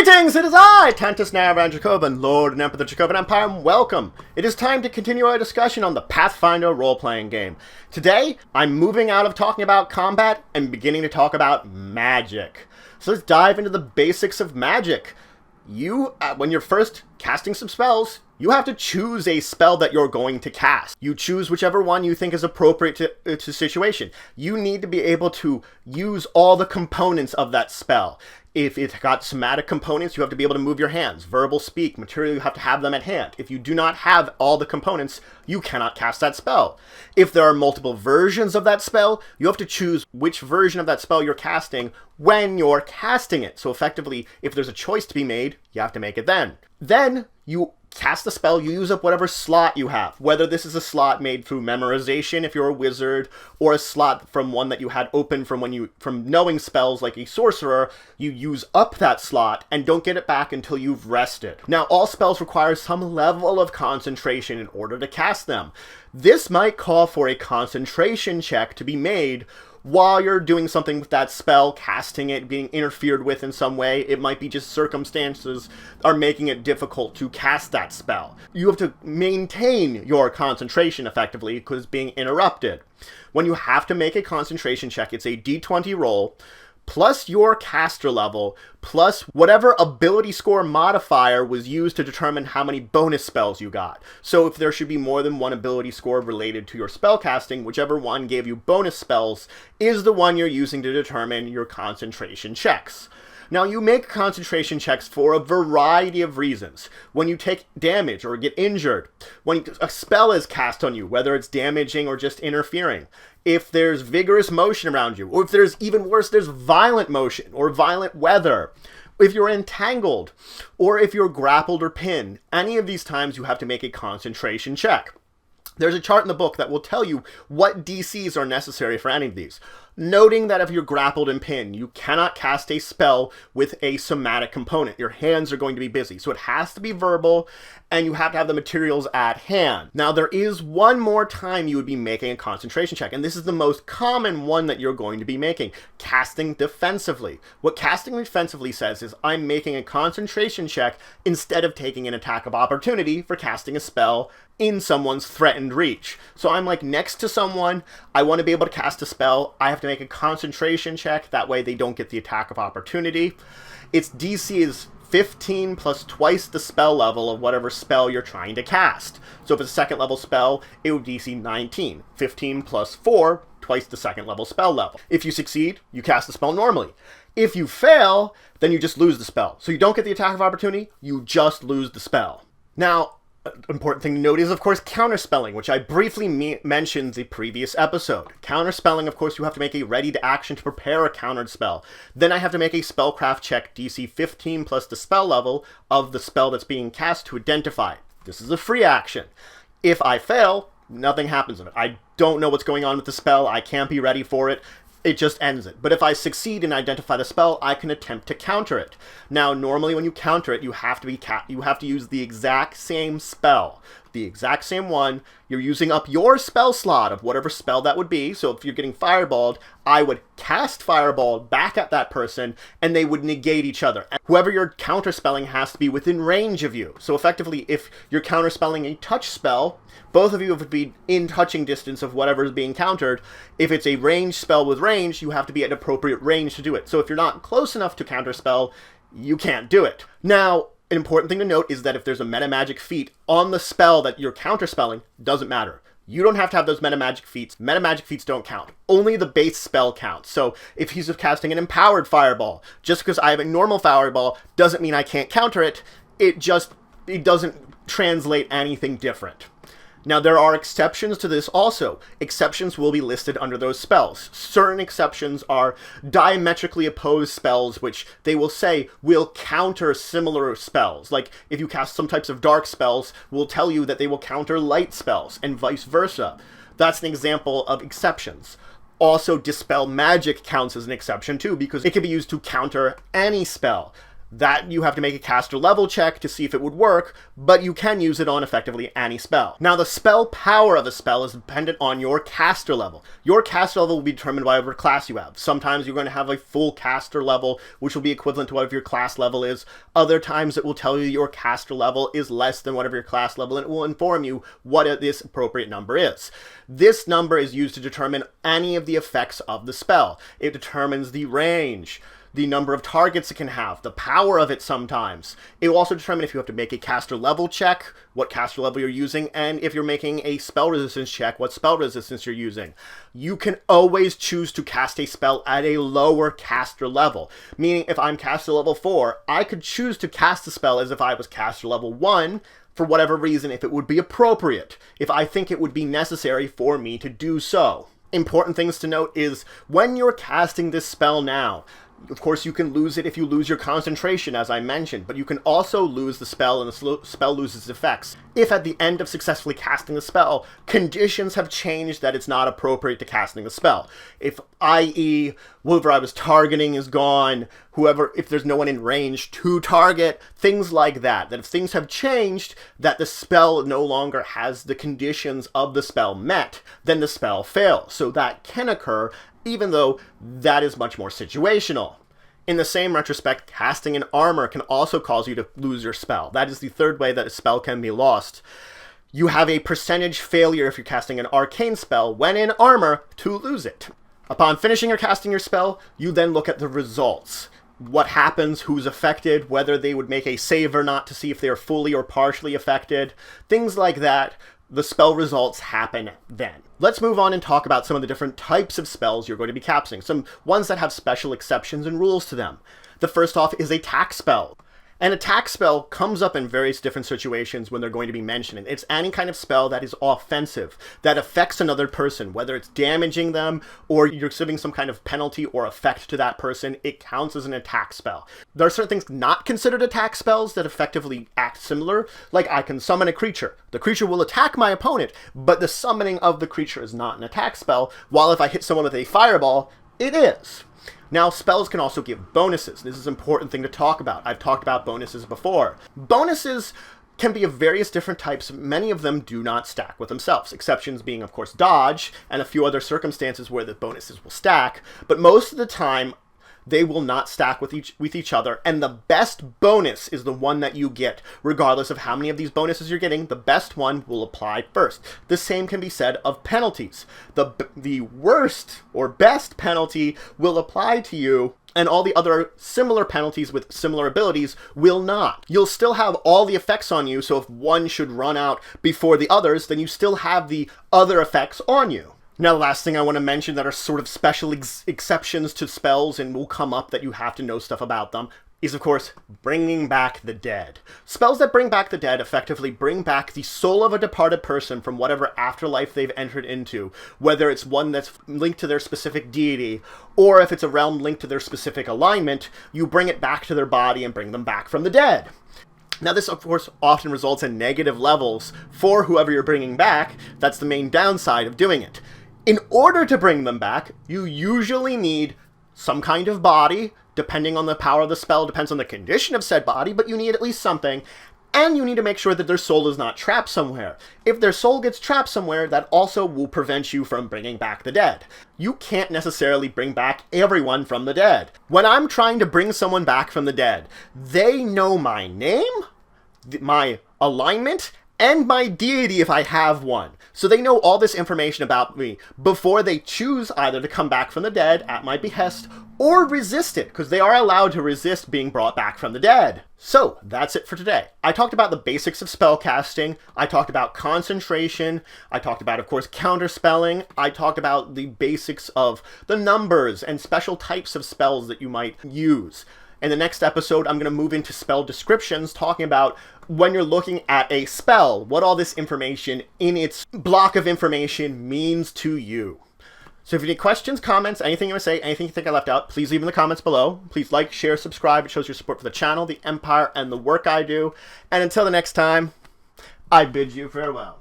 Greetings, it is I, Tantus Naravan Dracovin, Lord and Emperor of the Dracovin Empire, and welcome. It is time to continue our discussion on the Pathfinder role-playing game. Today, I'm moving out of talking about combat and beginning to talk about magic. So let's dive into the basics of magic. When you're first casting some spells, you have to choose a spell that you're going to cast. You choose whichever one you think is appropriate to situation. You need to be able to use all the components of that spell. If it's got somatic components, you have to be able to move your hands. Verbal, speak, material, you have to have them at hand. If you do not have all the components, you cannot cast that spell. If there are multiple versions of that spell, you have to choose which version of that spell you're casting when you're casting it. So effectively, if there's a choice to be made, you have to make it then. Then you cast the spell, you use up whatever slot you have. Whether this is a slot made through memorization if you're a wizard, or a slot from one that you had open from knowing spells like a sorcerer, you use up that slot and don't get it back until you've rested. Now, all spells require some level of concentration in order to cast them. This might call for a concentration check to be made while you're doing something with that spell, casting it, being interfered with in some way. It might be just circumstances are making it difficult to cast that spell. You have to maintain your concentration effectively because it's being interrupted. When you have to make a concentration check, it's a d20 roll, plus your caster level, plus whatever ability score modifier was used to determine how many bonus spells you got. So if there should be more than one ability score related to your spell casting, whichever one gave you bonus spells is the one you're using to determine your concentration checks. Now, you make concentration checks for a variety of reasons. When you take damage or get injured, when a spell is cast on you, whether it's damaging or just interfering, if there's vigorous motion around you, or if there's even worse, there's violent motion or violent weather, if you're entangled, or if you're grappled or pinned, any of these times you have to make a concentration check. There's a chart in the book that will tell you what DCs are necessary for any of these. Noting that if you're grappled and pinned, you cannot cast a spell with a somatic component. Your hands are going to be busy. So it has to be verbal, and you have to have the materials at hand. Now, there is one more time you would be making a concentration check, and this is the most common one that you're going to be making, casting defensively. What casting defensively says is, I'm making a concentration check instead of taking an attack of opportunity for casting a spell in someone's threatened reach. So I'm like next to someone, I want to be able to cast a spell, I have to make a concentration check, that way they don't get the attack of opportunity. Its DC is 15 plus twice the spell level of whatever spell you're trying to cast. So if it's a second level spell, it would DC 19. 15 plus 4, twice the second level spell level. If you succeed, you cast the spell normally. If you fail, then you just lose the spell. So you don't get the attack of opportunity, you just lose the spell. Now, important thing to note is, of course, counterspelling, which I briefly mentioned the previous episode. Counterspelling, of course, you have to make a ready to action to prepare a countered spell. Then I have to make a spellcraft check DC 15 plus the spell level of the spell that's being cast to identify. This is a free action. If I fail, nothing happens of it. I don't know what's going on with the spell. I can't be ready for it. It just ends it. But if I succeed and identify the spell, I can attempt to counter it. Now, normally when you counter it, you have to use the exact same spell. The exact same one. You're using up your spell slot of whatever spell that would be. So if you're getting fireballed, I would cast fireball back at that person, and they would negate each other. And whoever you're counterspelling has to be within range of you. So effectively, if you're counterspelling a touch spell, both of you would be in touching distance of whatever is being countered. If it's a ranged spell with range, you have to be at appropriate range to do it. So if you're not close enough to counterspell, you can't do it. Now, an important thing to note is that if there's a metamagic feat on the spell that you're counterspelling, doesn't matter. You don't have to have those metamagic feats. Metamagic feats don't count. Only the base spell counts. So if he's casting an empowered fireball, just because I have a normal fireball doesn't mean I can't counter it. It doesn't translate anything different. Now, there are exceptions to this also. Exceptions will be listed under those spells. Certain exceptions are diametrically opposed spells, which they will say will counter similar spells. Like, if you cast some types of dark spells, we'll tell you that they will counter light spells, and vice versa. That's an example of exceptions. Also, dispel magic counts as an exception too, because it can be used to counter any spell. That you have to make a caster level check to see if it would work, but you can use it on effectively any spell. Now, the spell power of a spell is dependent on your caster level. Your caster level will be determined by whatever class you have. Sometimes you're going to have a full caster level, which will be equivalent to whatever your class level is. Other times it will tell you your caster level is less than whatever your class level, and it will inform you what this appropriate number is. This number is used to determine any of the effects of the spell. It determines the range, the number of targets it can have, the power of it sometimes. It will also determine if you have to make a caster level check, what caster level you're using, and if you're making a spell resistance check, what spell resistance you're using. You can always choose to cast a spell at a lower caster level, meaning if I'm caster level 4, I could choose to cast the spell as if I was caster level 1, for whatever reason, if it would be appropriate, if I think it would be necessary for me to do so. Important things to note is when you're casting this spell now, of course, you can lose it if you lose your concentration, as I mentioned, but you can also lose the spell and the spell loses its effects if at the end of successfully casting the spell, conditions have changed that it's not appropriate to casting the spell. If, i.e., whoever I was targeting is gone, if there's no one in range to target, things like that. That if things have changed, that the spell no longer has the conditions of the spell met, then the spell fails. So that can occur, even though that is much more situational. In the same retrospect, casting an armor can also cause you to lose your spell. That is the third way that a spell can be lost. You have a percentage failure if you're casting an arcane spell when in armor to lose it. Upon finishing or casting your spell, you then look at the results. What happens, who's affected, whether they would make a save or not to see if they are fully or partially affected, things like that. The spell results happen then. Let's move on and talk about some of the different types of spells you're going to be casting, some ones that have special exceptions and rules to them. The first off is attack spell. An attack spell comes up in various different situations when they're going to be mentioned. It's any kind of spell that is offensive, that affects another person, whether it's damaging them or you're giving some kind of penalty or effect to that person, it counts as an attack spell. There are certain things not considered attack spells that effectively act similar, like I can summon a creature. The creature will attack my opponent, but the summoning of the creature is not an attack spell, while if I hit someone with a fireball, it is. Now, spells can also give bonuses. This is an important thing to talk about. I've talked about bonuses before. Bonuses can be of various different types. Many of them do not stack with themselves. Exceptions being, of course, dodge, and a few other circumstances where the bonuses will stack. But most of the time, they will not stack with each other, and the best bonus is the one that you get. Regardless of how many of these bonuses you're getting, the best one will apply first. The same can be said of penalties. The worst or best penalty will apply to you, and all the other similar penalties with similar abilities will not. You'll still have all the effects on you, so if one should run out before the others, then you still have the other effects on you. Now, the last thing I want to mention that are sort of special exceptions to spells and will come up that you have to know stuff about them is, of course, bringing back the dead. Spells that bring back the dead effectively bring back the soul of a departed person from whatever afterlife they've entered into, whether it's one that's linked to their specific deity, or if it's a realm linked to their specific alignment, you bring it back to their body and bring them back from the dead. Now, this, of course, often results in negative levels for whoever you're bringing back. That's the main downside of doing it. In order to bring them back, you usually need some kind of body, depending on the power of the spell, depends on the condition of said body, but you need at least something, and you need to make sure that their soul is not trapped somewhere. If their soul gets trapped somewhere, that also will prevent you from bringing back the dead. You can't necessarily bring back everyone from the dead. When I'm trying to bring someone back from the dead, they know my name, my alignment, and my deity if I have one. So they know all this information about me before they choose either to come back from the dead at my behest or resist it, because they are allowed to resist being brought back from the dead. So that's it for today. I talked about the basics of spellcasting. I talked about concentration. I talked about, of course, counterspelling. I talked about the basics of the numbers and special types of spells that you might use. In the next episode, I'm going to move into spell descriptions, talking about when you're looking at a spell, what all this information in its block of information means to you. So if you have any questions, comments, anything you want to say, anything you think I left out, please leave in the comments below. Please like, share, subscribe. It shows your support for the channel, the Empire, and the work I do. And until the next time, I bid you farewell.